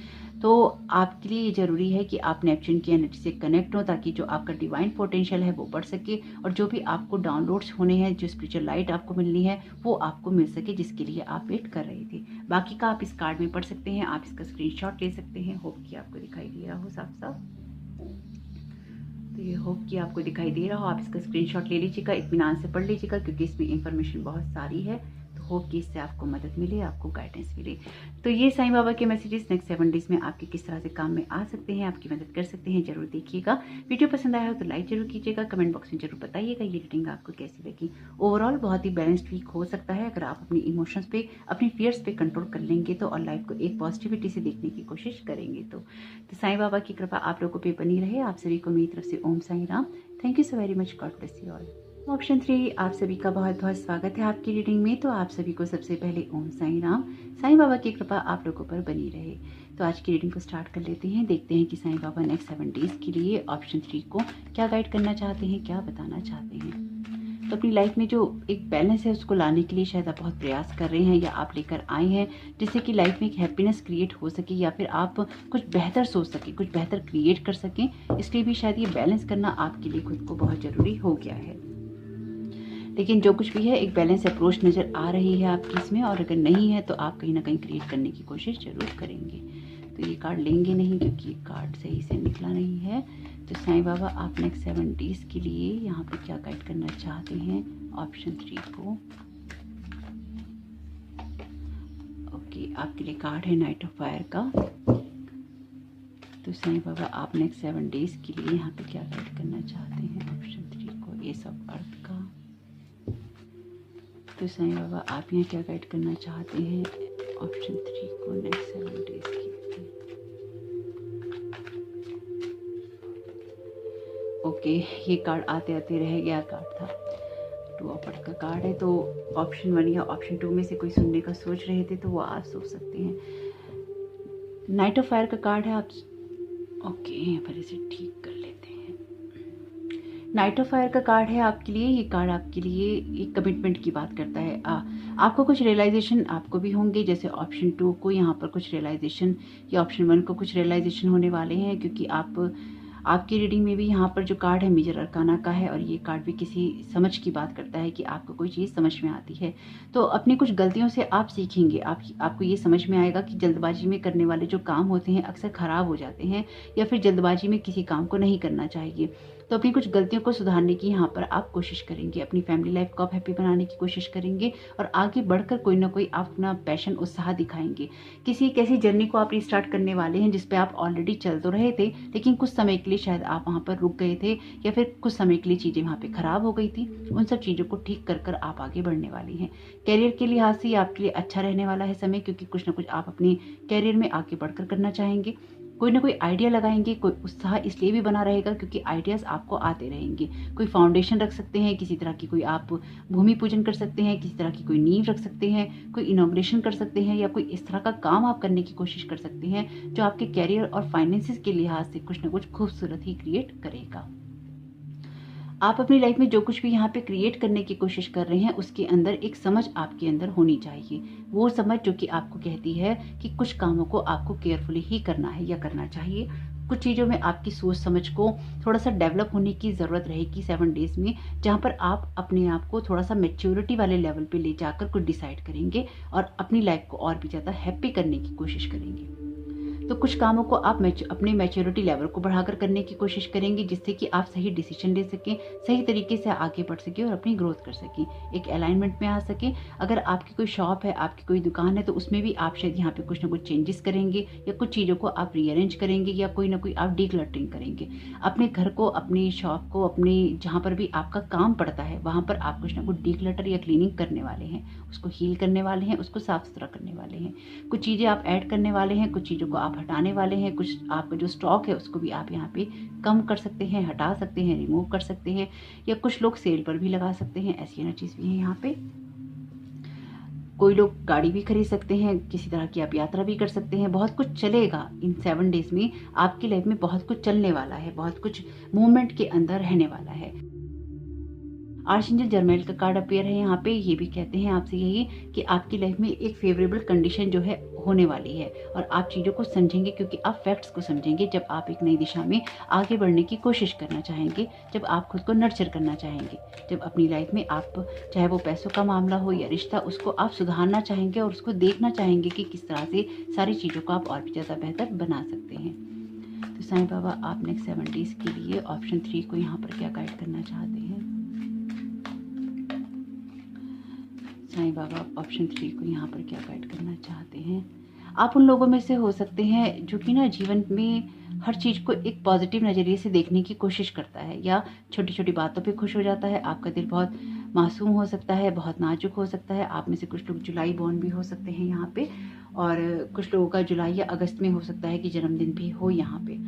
तो आपके लिए ये ज़रूरी है कि आप नेपच्यून की एनर्जी से कनेक्ट हो, ताकि जो आपका डिवाइन पोटेंशियल है वो बढ़ सके, और जो भी आपको डाउनलोड्स होने हैं, जो स्पिरिचुअल लाइट आपको मिलनी है, वो आपको मिल सके, जिसके लिए आप वेट कर रहे थे। बाकी का आप इस कार्ड में पढ़ सकते हैं, आप इसका स्क्रीनशॉट ले सकते हैं। होप कि आपको दिखाई दे रहा हो साफ साफ। तो ये होप कि आपको दिखाई दे रहा हो। आप इसका स्क्रीनशॉट ले लीजिएगा, इत्मीनान से पढ़ लीजिएगा, क्योंकि इसमें इंफॉर्मेशन बहुत सारी है। तो होप कि इससे आपको मदद मिले, आपको गाइडेंस मिले। तो ये साईं बाबा के मैसेजेस नेक्स्ट 7 डेज में आपके किस तरह से काम में आ सकते हैं, आपकी मदद कर सकते हैं, जरूर देखिएगा। वीडियो पसंद आया हो तो लाइक जरूर कीजिएगा, कमेंट बॉक्स में जरूर बताइएगा ये रीडिंग आपको कैसी लगी। ओवरऑल बहुत ही बैलेंस्ड वीक हो सकता है अगर आप अपनी इमोशंस पे, अपनी फियर्स पे कंट्रोल कर लेंगे तो, और लाइफ को एक पॉजिटिविटी से देखने की कोशिश करेंगे तो साईं बाबा की कृपा आप लोगों पे बनी रहे। आप सभी को मेरी तरफ से Om Sai Ram. Thank you so very much, God bless you all. Option 3, आप सभी का बहुत बहुत स्वागत है आपकी रीडिंग में। तो आप सभी को सबसे पहले ओम साईं राम, साईं बाबा की कृपा आप लोगों पर बनी रहे। तो आज की रीडिंग को स्टार्ट कर लेते हैं। देखते हैं कि साईं बाबा नेक्स्ट 7 डेज के लिए ऑप्शन 3 को क्या गाइड करना चाहते हैं, क्या बताना चाहते हैं। तो अपनी लाइफ में जो एक बैलेंस है उसको लाने के लिए शायद आप बहुत प्रयास कर रहे हैं, या आप लेकर आए हैं, जिससे कि लाइफ में एक हैप्पीनेस क्रिएट हो सके, या फिर आप कुछ बेहतर सोच सकें, कुछ बेहतर क्रिएट कर सकें। इसलिए भी शायद ये बैलेंस करना आपके लिए खुद को बहुत ज़रूरी हो गया है। लेकिन जो कुछ भी है, एक बैलेंस अप्रोच नज़र आ रही है आपकी इसमें, और अगर नहीं है तो आप कहीं ना कहीं क्रिएट करने की कोशिश जरूर करेंगे। तो ये कार्ड लेंगे नहीं क्योंकि ये कार्ड सही से निकला नहीं है। तो साईं बाबा आप नेक्स्ट 7 डेज के लिए यहाँ पे क्या गाइड करना चाहते हैं ऑप्शन 3 को। ओके, आपके लिए कार्ड है नाइट ऑफ फायर का। तो साईं बाबा आप नेक्स्ट 7 डेज के लिए यहाँ पे क्या गाइड करना चाहते हैं ऑप्शन 3 को, एस ऑफ अर्थ का। तो साईं बाबा आप यहाँ क्या गाइड करना चाहते हैं ऑप्शन 3 को नेक्स्ट 7 डेज के लिए। ओके, ये कार्ड आते आते रह गया कार्ड था। 2 ऑफ अर्थ का कार्ड है। तो ऑप्शन 1 या ऑप्शन 2 में से कोई सुनने का सोच रहे थे तो वो आज सोच सकते हैं। नाइट ऑफ फायर का कार्ड है। आप ओके, यहाँ पर इसे ठीक कर लेते हैं। नाइट ऑफ फायर का कार्ड है आपके लिए। ये कार्ड आपके लिए एक कमिटमेंट की बात करता है। आपको कुछ रियलाइजेशन आपको भी होंगे, जैसे ऑप्शन 2 को यहाँ पर कुछ रियलाइजेशन, या ऑप्शन 1 को कुछ रियलाइजेशन होने वाले हैं, क्योंकि आप आपकी रीडिंग में भी यहाँ पर जो कार्ड है मेजर अरकाना का है, और ये कार्ड भी किसी समझ की बात करता है कि आपको कोई चीज़ समझ में आती है। तो अपनी कुछ गलतियों से आप सीखेंगे। आपको ये समझ में आएगा कि जल्दबाजी में करने वाले जो काम होते हैं अक्सर ख़राब हो जाते हैं, या फिर जल्दबाजी में किसी काम को नहीं करना चाहिए। तो अपनी कुछ गलतियों को सुधारने की यहाँ पर आप कोशिश करेंगे, अपनी फैमिली लाइफ को आप हैप्पी बनाने की कोशिश करेंगे, और आगे बढ़कर कोई ना कोई आप अपना पैशन, उत्साह दिखाएंगे। किसी एक ऐसी जर्नी को आप रिस्टार्ट करने वाले हैं जिस पे आप ऑलरेडी चल तो रहे थे, लेकिन कुछ समय के लिए शायद आप वहाँ पर रुक गए थे, या फिर कुछ समय के लिए चीज़ें वहाँ पे खराब हो गई थी। उन सब चीज़ों को ठीक कर आप आगे बढ़ने वाली हैं। कैरियर के लिहाज से आपके लिए अच्छा रहने वाला है समय, क्योंकि कुछ ना कुछ आप अपने कैरियर में आगे बढ़कर करना चाहेंगे। कोई ना कोई आइडिया लगाएंगे। कोई उत्साह इसलिए भी बना रहेगा क्योंकि आइडियाज़ आपको आते रहेंगे। कोई फाउंडेशन रख सकते हैं, किसी तरह की कोई आप भूमि पूजन कर सकते हैं, किसी तरह की कोई नींव रख सकते हैं, कोई इनॉग्रेशन कर सकते हैं, या कोई इस तरह का काम आप करने की कोशिश कर सकते हैं जो आपके कैरियर और फाइनेंसिस के लिहाज से कुछ ना कुछ खूबसूरत ही क्रिएट करेगा। आप अपनी लाइफ में जो कुछ भी यहाँ पे क्रिएट करने की कोशिश कर रहे हैं उसके अंदर एक समझ आपके अंदर होनी चाहिए। वो समझ जो कि आपको कहती है कि कुछ कामों को आपको केयरफुली ही करना है या करना चाहिए। कुछ चीज़ों में आपकी सोच समझ को थोड़ा सा डेवलप होने की ज़रूरत रहेगी 7 डेज़ में, जहाँ पर आप अपने आप को थोड़ा सा मैच्योरिटी वाले लेवल पे ले जाकर कुछ डिसाइड करेंगे और अपनी लाइफ को और भी ज़्यादा हैप्पी करने की कोशिश करेंगे। तो कुछ कामों को आप अपने मैच्योरिटी लेवल को बढ़ाकर करने की कोशिश करेंगे, जिससे कि आप सही डिसीजन ले सकें, सही तरीके से आगे बढ़ सकें और अपनी ग्रोथ कर सकें, एक अलाइनमेंट में आ सकें। अगर आपकी कोई शॉप है, आपकी कोई दुकान है, तो उसमें भी आप शायद यहाँ पे कुछ ना कुछ चेंजेस करेंगे, या कुछ चीज़ों को आप रीअरेंज करेंगे, या कोई ना कोई आप डीक्लटरिंग करेंगे। अपने घर को, अपनी शॉप को, अपने जहाँ पर भी आपका काम पड़ता है वहाँ पर आप कुछ ना कुछ डीक्लटर या क्लीनिंग करने वाले हैं, उसको हील करने वाले हैं, उसको साफ सुथरा करने वाले हैं। कुछ चीज़ें आप ऐड करने वाले हैं, कुछ चीज़ों को आप हटाने वाले हैं, कुछ आपका जो स्टॉक है उसको भी आप यहाँ पे कम कर सकते हैं, हटा सकते हैं, रिमूव कर सकते हैं, या कुछ लोग सेल पर भी लगा सकते हैं। ऐसी एनर्जीज भी हैं यहाँ पे। कोई लोग गाड़ी भी खरीद सकते हैं, किसी तरह की आप यात्रा भी कर सकते हैं। बहुत कुछ चलेगा इन 7 डेज में। आपकी लाइफ में बहुत कुछ चलने वाला है, बहुत कुछ मूवमेंट के अंदर रहने वाला है। आर्चएंजल जर्मेल का कार्ड अपेयर है यहाँ पे। ये भी कहते हैं आपसे यही कि आपकी लाइफ में एक फेवरेबल कंडीशन जो है होने वाली है, और आप चीज़ों को समझेंगे क्योंकि आप फैक्ट्स को समझेंगे जब आप एक नई दिशा में आगे बढ़ने की कोशिश करना चाहेंगे, जब आप खुद को नर्चर करना चाहेंगे, जब अपनी लाइफ में आप, चाहे वो पैसों का मामला हो या रिश्ता, उसको आप सुधारना चाहेंगे और उसको देखना चाहेंगे कि किस तरह से सारी चीज़ों को आप और भी ज़्यादा बेहतर बना सकते हैं। तो साईं बाबा आप नेक्स्ट 7 डेज के लिए ऑप्शन 3 को यहाँ पर क्या गाइड करना चाहते हैं? साईं बाबा ऑप्शन 3 को यहाँ पर क्या गाइड करना चाहते हैं? आप उन लोगों में से हो सकते हैं जो कि ना जीवन में हर चीज़ को एक पॉजिटिव नज़रिए से देखने की कोशिश करता है, या छोटी छोटी बातों पे खुश हो जाता है। आपका दिल बहुत मासूम हो सकता है, बहुत नाजुक हो सकता है। आप में से कुछ लोग जुलाई बॉर्न भी हो सकते हैं यहाँ पे, और कुछ लोगों का जुलाई या अगस्त में हो सकता है कि जन्मदिन भी हो यहाँ पे।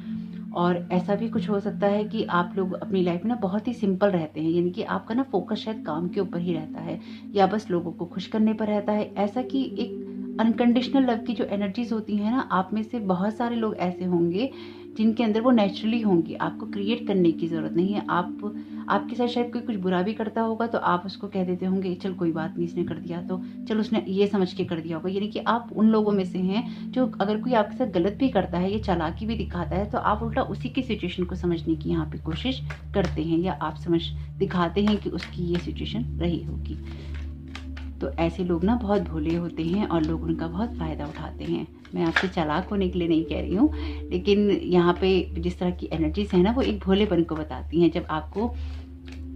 और ऐसा भी कुछ हो सकता है कि आप लोग अपनी लाइफ में ना बहुत ही सिंपल रहते हैं, यानी कि आपका ना फोकस शायद काम के ऊपर ही रहता है, या बस लोगों को खुश करने पर रहता है। ऐसा कि एक अनकंडीशनल लव की जो एनर्जीज होती हैं ना, आप में से बहुत सारे लोग ऐसे होंगे जिनके अंदर वो नेचुरली होंगी। आपको क्रिएट करने की ज़रूरत नहीं है। आपके साथ शायद कोई कुछ बुरा भी करता होगा तो आप उसको कह देते होंगे चल कोई बात नहीं, इसने कर दिया तो चल उसने ये समझ के कर दिया होगा। यानी कि आप उन लोगों में से हैं जो अगर कोई आपके साथ गलत भी करता है या चालाकी भी दिखाता है तो आप उल्टा उसी की सिचुएशन को समझने की यहाँ पे कोशिश करते हैं, या आप समझ दिखाते हैं कि उसकी ये सिचुएशन रही होगी। तो ऐसे लोग ना बहुत भोले होते हैं और लोग उनका बहुत फ़ायदा उठाते हैं। मैं आपसे चालाक होने के लिए नहीं कह रही हूँ, लेकिन यहाँ पे जिस तरह की एनर्जीज है ना वो एक भोलेपन को बताती हैं। जब आपको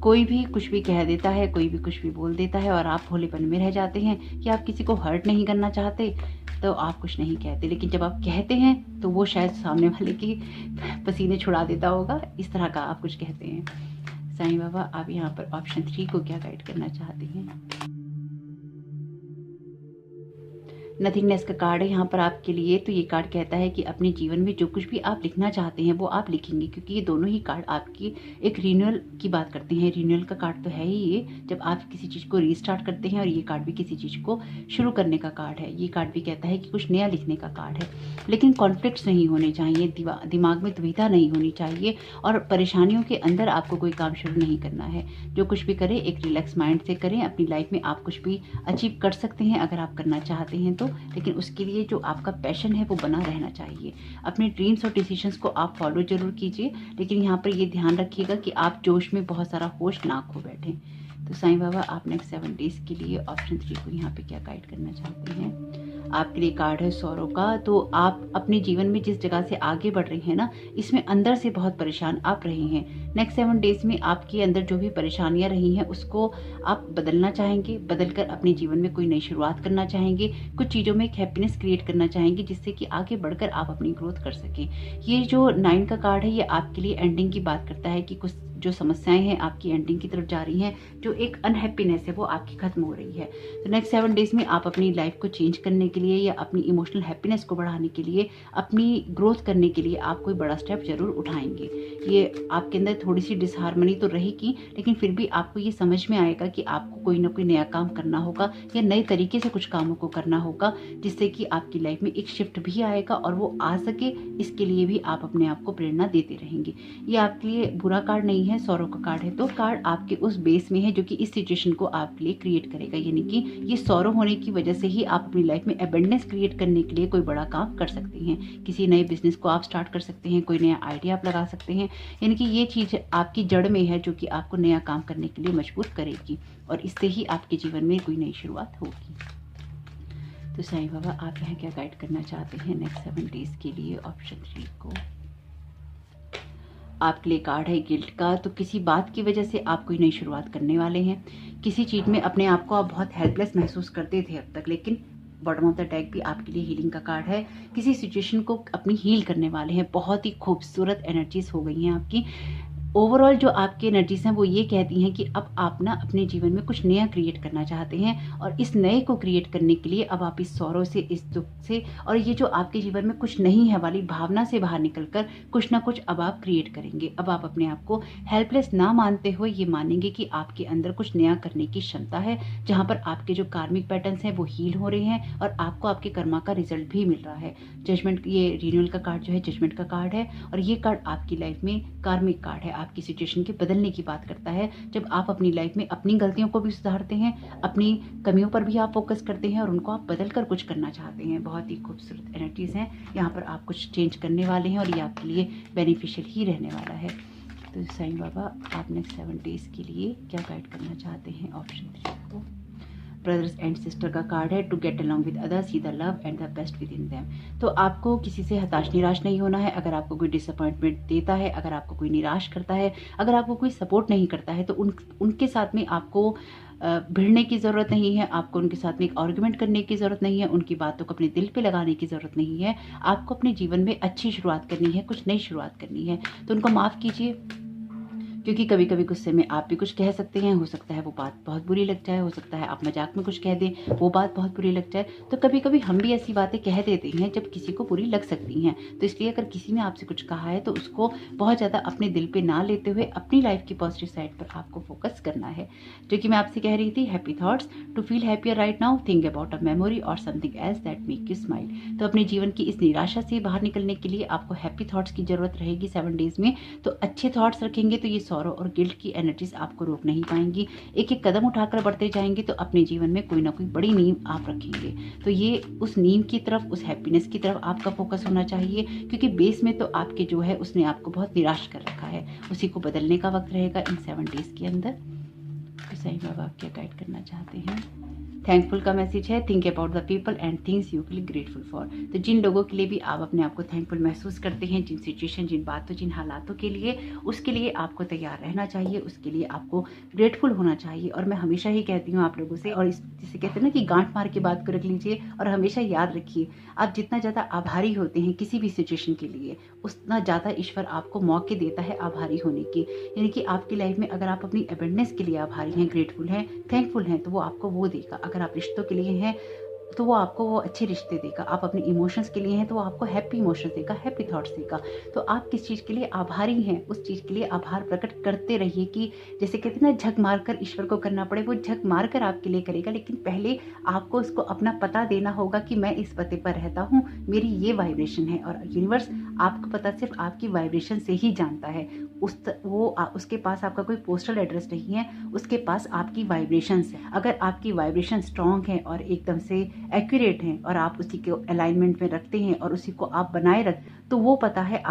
कोई भी कुछ भी कह देता है, कोई भी कुछ भी बोल देता है और आप भोलेपन में रह जाते हैं कि आप किसी को हर्ट नहीं करना चाहते, तो आप कुछ नहीं कहते। लेकिन जब आप कहते हैं तो वो शायद सामने वाले की पसीने छुड़ा देता होगा, इस तरह का आप कुछ कहते हैं। साईं बाबा आप यहाँ पर ऑप्शन 3 को क्या गाइड करना चाहते हैं? नथिंगनेस का कार्ड है यहाँ पर आपके लिए। तो ये कार्ड कहता है कि अपने जीवन में जो कुछ भी आप लिखना चाहते हैं वो आप लिखेंगे, क्योंकि ये दोनों ही कार्ड आपकी एक रिन्यूअल की बात करते हैं। रिन्यूअल का कार्ड तो है ही ये, जब आप किसी चीज़ को रीस्टार्ट करते हैं, और ये कार्ड भी किसी चीज़ को शुरू करने का कार्ड है। ये कार्ड भी कहता है कि कुछ नया लिखने का कार्ड है, लेकिन कॉन्फ्लिक्ट्स नहीं होने चाहिए, दिमाग में दुविधा नहीं होनी चाहिए, और परेशानियों के अंदर आपको कोई काम शुरू नहीं करना है। जो कुछ भी करें एक रिलैक्स माइंड से करें। अपनी लाइफ में आप कुछ भी अचीव कर सकते हैं अगर आप करना चाहते हैं तो। दो, लेकिन उसके लिए जो आपका पैशन है वो बना रहना चाहिए। अपने ड्रीम्स और डिसीजंस को आप फॉलो जरूर कीजिए, लेकिन यहाँ पर ये ध्यान रखिएगा कि आप जोश में बहुत सारा होश ना खो बैठें। तो साईं बाबा आप नेक्स्ट 7 डेज के लिए ऑप्शन 3 को यहाँ पे क्या गाइड करना चाहते हैं। आपके लिए कार्ड है सौरों का। तो आप अपने जीवन में जिस जगह से आगे बढ़ रही हैं ना, इसमें अंदर से बहुत परेशान आप रही हैं। नेक्स्ट 7 डेज में आपके अंदर जो भी परेशानियां रही हैं उसको आप बदलना चाहेंगे, बदलकर अपने जीवन में कोई नई शुरुआत करना चाहेंगे, कुछ चीज़ों में एक हैप्पीनेस क्रिएट करना चाहेंगे जिससे कि आगे बढ़कर आप अपनी ग्रोथ कर सकें। ये जो 9 का कार्ड है ये आपके लिए एंडिंग की बात करता है कि कुछ जो समस्याएं हैं आपकी एंडिंग की तरफ जा रही हैं, जो एक अनहैप्पीनेस है वो आपकी खत्म हो रही है। तो नेक्स्ट 7 डेज में आप अपनी लाइफ को चेंज करने के लिए या अपनी इमोशनल हैप्पीनेस को बढ़ाने के लिए, अपनी ग्रोथ करने के लिए आप कोई बड़ा स्टेप जरूर उठाएंगे। ये आपके अंदर थोड़ी सी डिसहार्मनी तो रहेगी, लेकिन फिर भी आपको ये समझ में आएगा कि आपको कोई ना कोई नया काम करना होगा या नए तरीके से कुछ कामों को करना होगा, जिससे कि आपकी लाइफ में एक शिफ्ट भी आएगा और वो आ सके, इसके लिए भी आप अपने आप को प्रेरणा देते रहेंगे। ये आपके लिए बुरा कार्ड नहीं है, सौरों का कार्ड है। तो कार्ड आपके उस बेस में है जो कि इस सिचुएशन को आपके लिए क्रिएट करेगा, यानी कि ये सौरों होने की वजह से ही आप अपनी लाइफ में अबंडेंस क्रिएट करने के लिए कोई बड़ा काम कर सकते हैं। किसी नए बिजनेस को आप स्टार्ट कर सकते हैं, कोई नया आइडिया आप लगा सकते हैं, यानी कि ये चीज़ आपकी जड़ में है जो कि आपको नया काम करने के लिए मजबूर करेगी और इससे ही आपके जीवन में कोई नई शुरुआत होगी। तो साईं बाबा आप यहाँ क्या गाइड करना चाहते हैं नेक्स्ट 7 डेज के लिए ऑप्शन 3 को। आपके लिए कार्ड है गिल्ट का। तो किसी बात की वजह से आप कोई नई शुरुआत करने वाले हैं। किसी चीज़ में अपने आप को आप बहुत हेल्पलेस महसूस करते थे अब तक, लेकिन बॉटम ऑफ द डेक भी आपके लिए हीलिंग का कार्ड है। किसी सिचुएशन को अपनी हील करने वाले हैं। बहुत ही खूबसूरत एनर्जीज हो गई हैं आपकी। ओवरऑल जो आपकी एनर्जीज हैं वो ये कहती हैं कि अब आप ना अपने जीवन में कुछ नया क्रिएट करना चाहते हैं और इस नए को क्रिएट करने के लिए अब आप इस सौरों से, इस दुख से और ये जो आपके जीवन में कुछ नहीं है वाली भावना से बाहर निकलकर कुछ ना कुछ अब आप क्रिएट करेंगे। अब आप अपने आप को हेल्पलेस ना मानते हुए ये मानेंगे कि आपके अंदर कुछ नया करने की क्षमता है, जहाँ पर आपके जो कार्मिक पैटर्न्स हैं वो हील हो रहे हैं और आपको आपके कर्मा का रिजल्ट भी मिल रहा है। जजमेंट, ये रिन्यूअल का कार्ड जो है जजमेंट का कार्ड है और ये कार्ड आपकी लाइफ में कार्मिक कार्ड है, आपकी सिचुएशन के बदलने की बात करता है। जब आप अपनी लाइफ में अपनी गलतियों को भी सुधारते हैं, अपनी कमियों पर भी आप फोकस करते हैं और उनको आप बदल कर कुछ करना चाहते हैं। बहुत ही खूबसूरत एनर्जीज हैं यहाँ पर। आप कुछ चेंज करने वाले हैं और ये आपके लिए बेनिफिशियल ही रहने वाला है। तो साईं बाबा आप नेक्स्ट 7 डेज के लिए क्या गाइड करना चाहते हैं ऑप्शन 3 को। ब्रदर्स एंड सिस्टर का कार्ड है। To get along with others, see the love and the best within them. तो आपको किसी से हताश निराश नहीं होना है। अगर आपको कोई डिसअपॉइंटमेंट देता है, अगर आपको कोई निराश करता है, अगर आपको कोई सपोर्ट नहीं करता है, तो उनके साथ में आपको भिड़ने की ज़रूरत नहीं है। आपको उनके साथ में एक आर्गुमेंट करने की ज़रूरत नहीं है। उनकी बातों को अपने दिल पे लगाने की ज़रूरत नहीं है। आपको अपने जीवन में अच्छी शुरुआत करनी है, कुछ नई शुरुआत करनी है। तो उनको माफ़ कीजिए, क्योंकि कभी कभी गुस्से में आप भी कुछ कह सकते हैं। हो सकता है वो बात बहुत बुरी लग जाए, हो सकता है आप मजाक में कुछ कह दें, वो बात बहुत बुरी लग जाए। तो कभी कभी हम भी ऐसी बातें कह देते हैं जब किसी को बुरी लग सकती हैं। तो इसलिए अगर किसी ने आपसे कुछ कहा है तो उसको बहुत ज़्यादा अपने दिल पे ना लेते हुए अपनी लाइफ की पॉजिटिव साइड पर आपको फोकस करना है। जो कि मैं आपसे कह रही थी, happy thoughts. To feel happier right now, think about a memory और something else that make you smile. तो अपने जीवन की इस निराशा से बाहर निकलने के लिए आपको हैप्पी थॉट्स की जरूरत रहेगी 7 डेज में। तो अच्छे थॉट्स रखेंगे तो ये सौरों और गिल्ट की एनर्जीज आपको रोक नहीं पाएंगी। एक एक कदम उठाकर बढ़ते जाएंगे तो अपने जीवन में कोई ना कोई बड़ी नींव आप रखेंगे। तो ये उस नींव की तरफ, उस हैप्पीनेस की तरफ आपका फोकस होना चाहिए, क्योंकि बेस में तो आपके जो है उसने आपको बहुत निराश कर रखा है। उसी को बदलने का वक्त रहेगा इन 7 डेज के अंदर। तो साईं बाबा आप क्या गाइड करना चाहते हैं। थैंकफुल का मैसेज है। Think about the people and things you feel grateful for. तो जिन लोगों के लिए भी आप अपने आप को थैंकफुल महसूस करते हैं, जिन सिचुएशन, जिन बातों, जिन हालातों के लिए, उसके लिए आपको तैयार रहना चाहिए, उसके लिए आपको ग्रेटफुल होना चाहिए। और मैं हमेशा ही कहती हूँ आप लोगों से, और इस जिसे कहते हैं ना कि गांठ मार के बात को रख लीजिए और हमेशा याद रखिए, आप जितना ज़्यादा आभारी होते हैं किसी भी सिचुएशन के लिए, उतना ज़्यादा ईश्वर आपको मौके देता है आभारी होने की। यानी कि आपकी लाइफ में अगर आप अपनी अबंडेंस के लिए आभारी हैं, ग्रेटफुल हैं, थैंकफुल हैं, तो वो आपको वो देगा। अगर आप रिश्तों के लिए हैं तो वो आपको वो अच्छे रिश्ते देगा। आप अपने इमोशंस के लिए हैं तो वो आपको हैप्पी इमोशंस देगा, हैप्पी थॉट्स देगा। तो आप किस चीज़ के लिए आभारी हैं, उस चीज़ के लिए आभार प्रकट करते रहिए। कि जैसे कहते हैं ना, झक मारकर ईश्वर को करना पड़े, वो झक मारकर आपके लिए करेगा, लेकिन पहले आपको उसको अपना पता देना होगा कि मैं इस पते पर रहता हूँ, मेरी ये वाइब्रेशन है और यूनिवर्स आपको पता सिर्फ आपकी वाइब्रेशन से ही जानता है। उसके पास आपका कोई पोस्टल एड्रेस नहीं है, उसके पास आपकी वाइब्रेशंस है। अगर आपकी वाइब्रेशन स्ट्रांग है और एकदम से एक्यूरेट है और आप उसी को अलाइनमेंट में रखते हैं और उसी को आप बनाए रख, तो वो पता है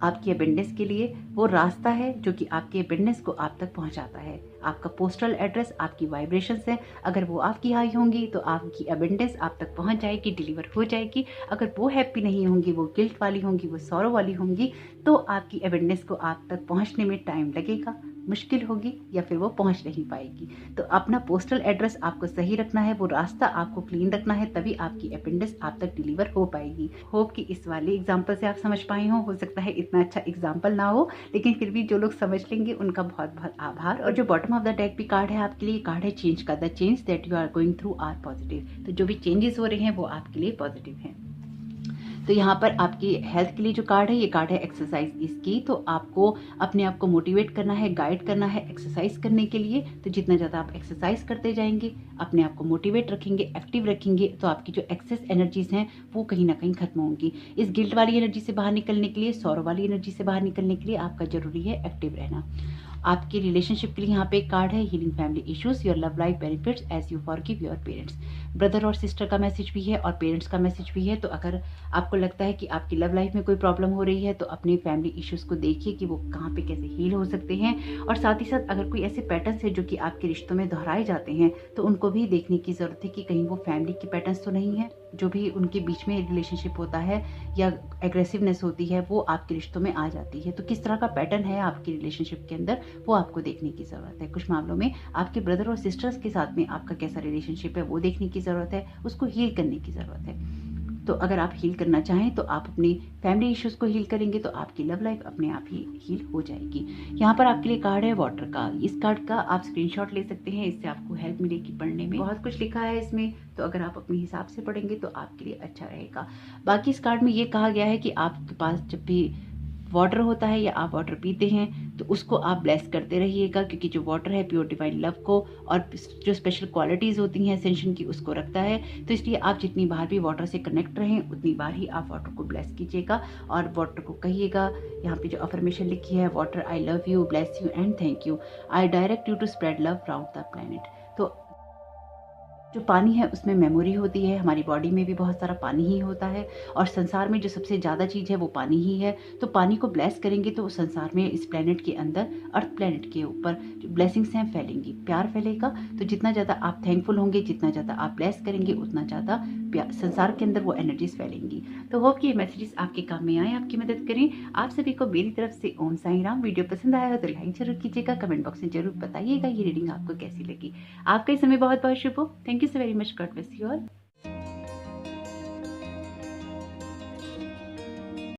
आपकी अबेंडेंस के लिए वो रास्ता है जो कि आपके अबेंडेंस को आप तक पहुंचाता है। आपका पोस्टल एड्रेस आपकी वाइब्रेशंस है, अगर वो आपकी हाई होंगी तो आपकी अबेंडेंस आप तक पहुंच जाएगी, डिलीवर हो जाएगी। अगर वो हैप्पी नहीं होंगी, वो गिल्ट वाली होंगी, वो सौरो वाली होंगी, तो आपकी अबेंडेंस को आप तक पहुंचने में टाइम लगेगा, मुश्किल होगी या फिर वो पहुंच नहीं पाएगी। तो अपना पोस्टल एड्रेस आपको सही रखना है, वो रास्ता आपको क्लीन रखना है, तभी आपकी अपेंडिक्स आप तक डिलीवर हो पाएगी। होप कि इस वाले एग्जाम्पल से आप समझ पाए हो सकता है इतना अच्छा एग्जाम्पल ना हो, लेकिन फिर भी जो लोग समझ लेंगे उनका बहुत बहुत आभार। और जो बॉटम ऑफ द डेक भी कार्ड है आपके लिए, कार्ड है चेंज का। The change that you are going through are positive. तो जो भी चेंजेस हो रहे हैं वो आपके लिए पॉजिटिव हैं। तो यहाँ पर आपकी हेल्थ के लिए जो कार्ड है, ये कार्ड है एक्सरसाइज इसकी। तो आपको अपने आप को मोटिवेट करना है, गाइड करना है एक्सरसाइज करने के लिए। तो जितना ज़्यादा आप एक्सरसाइज करते जाएंगे, अपने आप को मोटिवेट रखेंगे, एक्टिव रखेंगे, तो आपकी जो एक्सेस एनर्जीज हैं वो कहीं ना कहीं खत्म होंगी। इस गिल्ट वाली एनर्जी से बाहर निकलने के लिए, सौर वाली एनर्जी से बाहर निकलने के लिए आपका जरूरी है एक्टिव रहना। आपके रिलेशनशिप के लिए यहाँ पे एक कार्ड है healing family issues, your love life benefits as you forgive your parents. Brother और सिस्टर का मैसेज भी है और पेरेंट्स का मैसेज भी है। तो अगर आपको लगता है कि आपकी लव लाइफ में कोई प्रॉब्लम हो रही है तो अपने फैमिली इश्यूज को देखिए कि वो कहाँ पे कैसे हील हो सकते हैं। और साथ ही साथ अगर कोई ऐसे पैटर्न्स है जो कि आपके रिश्तों में दोहराए जाते हैं तो उनको भी देखने की जरूरत है कि कहीं वो फैमिली के पैटर्न्स तो नहीं है, जो भी उनके बीच में रिलेशनशिप होता है या एग्रेसिवनेस होती है वो आपके रिश्तों में आ जाती है। तो किस तरह का पैटर्न है आपके रिलेशनशिप के अंदर वो आपको देखने की ज़रूरत है। कुछ मामलों में आपके ब्रदर और सिस्टर्स के साथ में आपका कैसा रिलेशनशिप है वो देखने की ज़रूरत है, उसको हील करने की ज़रूरत है। तो अगर आप हील करना चाहें तो आप अपनी फैमिली इश्यूज को हील करेंगे तो आपकी लव लाइफ अपने आप ही हील हो जाएगी। यहाँ पर आपके लिए कार्ड है वाटर का। इस कार्ड का आप स्क्रीनशॉट ले सकते हैं, इससे आपको हेल्प मिलेगी पढ़ने में। बहुत कुछ लिखा है इसमें, तो अगर आप अपने हिसाब से पढ़ेंगे तो आपके लिए अच्छा रहेगा। बाकी इस कार्ड में ये कहा गया है कि आपके पास जब भी वाटर होता है या आप वाटर पीते हैं तो उसको आप ब्लेस करते रहिएगा, क्योंकि जो वाटर है प्योर डिवाइन लव को और जो स्पेशल क्वालिटीज़ होती हैं असेंशन की उसको रखता है। तो इसलिए आप जितनी बार भी वाटर से कनेक्ट रहें उतनी बार ही आप वाटर को ब्लेस कीजिएगा और वाटर को कहिएगा। यहाँ पे जो अफर्मेशन लिखी है, water I love you, bless you and thank you, I direct you to spread love around the planet. तो जो पानी है उसमें मेमोरी होती है, हमारी बॉडी में भी बहुत सारा पानी ही होता है और संसार में जो सबसे ज़्यादा चीज़ है वो पानी ही है। तो पानी को ब्लेस करेंगे तो संसार में, इस प्लेनेट के अंदर, अर्थ प्लेनेट के ऊपर जो ब्लेसिंग्स हैं फैलेंगी, प्यार फैलेगा। तो जितना ज़्यादा आप थैंकफुल होंगे, जितना ज़्यादा आप ब्लेस करेंगे, उतना ज़्यादा संसार के अंदर वो एनर्जीज फैलेंगी। तो होप कि ये मैसेजेस आपके काम में आए, आपकी मदद करें। आप सभी को मेरी तरफ से ओम साईं राम। वीडियो पसंद आया हो तो लाइक जरूर कीजिएगा, कमेंट बॉक्स में जरूर बताइएगा ये रीडिंग आपको कैसी लगी। आपका समय बहुत बहुत शुभ हो। Thank you so very much. God bless you all.